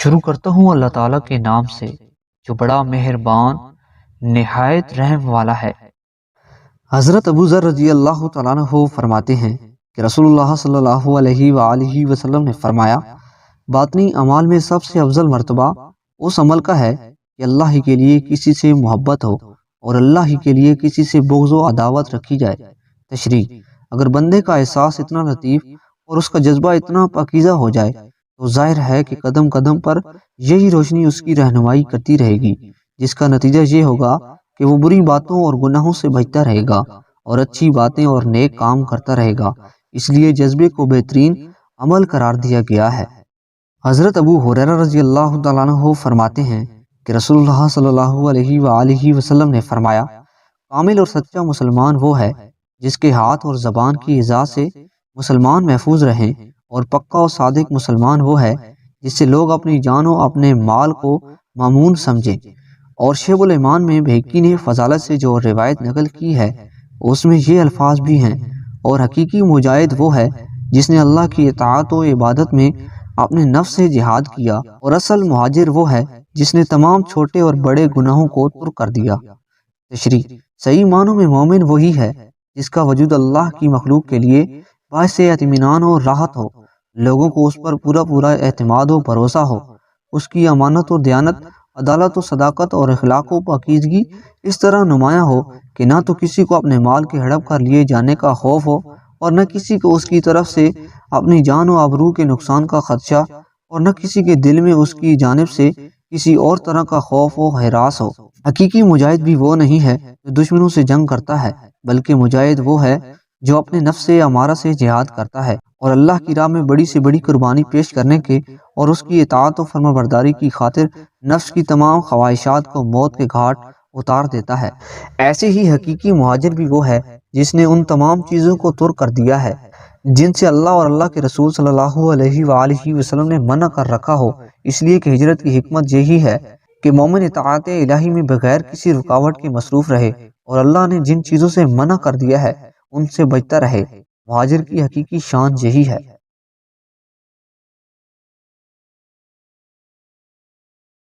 شروع کرتا ہوں اللہ تعالیٰ کے نام سے جو بڑا مہربان نہایت رحم والا ہے۔ حضرت ابو ذر رضی اللہ تعالیٰ عنہ فرماتے ہیں کہ رسول اللہ صلی اللہ علیہ وآلہ وسلم نے فرمایا، باطنی اعمال میں سب سے افضل مرتبہ اس عمل کا ہے کہ اللہ ہی کے لیے کسی سے محبت ہو اور اللہ ہی کے لیے کسی سے بغض و عداوت رکھی جائے۔ تشریح: اگر بندے کا احساس اتنا لطیف اور اس کا جذبہ اتنا پاکیزہ ہو جائے تو ظاہر ہے کہ قدم قدم پر یہی روشنی اس کی رہنمائی کرتی رہے گی، جس کا نتیجہ یہ ہوگا کہ وہ بری باتوں اور گناہوں سے بچتا رہے گا اور اچھی باتیں اور نیک کام کرتا رہے گا۔ اس لیے جذبے کو بہترین عمل قرار دیا گیا ہے۔ حضرت ابو ہریرہ رضی اللہ تعالیٰ عنہ فرماتے ہیں کہ رسول اللہ صلی اللہ علیہ وآلہ وسلم نے فرمایا، کامل اور سچا مسلمان وہ ہے جس کے ہاتھ اور زبان کی ایذا سے مسلمان محفوظ رہیں، اور پکا اور صادق مسلمان وہ ہے جس سے لوگ اپنی جان و اپنے مال کو مامون سمجھیں۔ اور شعب الایمان میں بہقی نے فضالت سے جو روایت نقل کی ہے اس میں یہ الفاظ بھی ہیں، اور حقیقی مجاہد وہ ہے جس نے اللہ کی اطاعت و عبادت میں اپنے نفس سے جہاد کیا، اور اصل مہاجر وہ ہے جس نے تمام چھوٹے اور بڑے گناہوں کو ترک کر دیا۔ تشریح: صحیح معنوں میں مومن وہی ہے جس کا وجود اللہ کی مخلوق کے لیے باعث اطمینان و راحت ہو، لوگوں کو اس پر پورا اعتماد و بھروسہ ہو، اس کی امانت و دیانت، عدالت و صداقت اور اخلاق و پاکیزگی اس طرح نمایاں ہو کہ نہ تو کسی کو اپنے مال کے ہڑپ کر لیے جانے کا خوف ہو، اور نہ کسی کو اس کی طرف سے اپنی جان و آبرو کے نقصان کا خدشہ، اور نہ کسی کے دل میں اس کی جانب سے کسی اور طرح کا خوف و ہراس ہو۔ حقیقی مجاہد بھی وہ نہیں ہے جو دشمنوں سے جنگ کرتا ہے، بلکہ مجاہد وہ ہے جو اپنے نفس امارہ سے جہاد کرتا ہے اور اللہ کی راہ میں بڑی سے بڑی قربانی پیش کرنے کے اور اس کی اطاعت و فرمانبرداری کی خاطر نفس کی تمام خواہشات کو موت کے گھاٹ اتار دیتا ہے۔ ایسے ہی حقیقی مہاجر بھی وہ ہے جس نے ان تمام چیزوں کو ترک کر دیا ہے جن سے اللہ اور اللہ کے رسول صلی اللہ علیہ وآلہ وسلم نے منع کر رکھا ہو۔ اس لیے کہ ہجرت کی حکمت یہی ہے کہ مومن اطاعت الہی میں بغیر کسی رکاوٹ کے مصروف رہے، اور اللہ نے جن چیزوں سے منع کر دیا ہے ان سے بچتا رہے۔ مہاجر کی حقیقی شان یہی ہے۔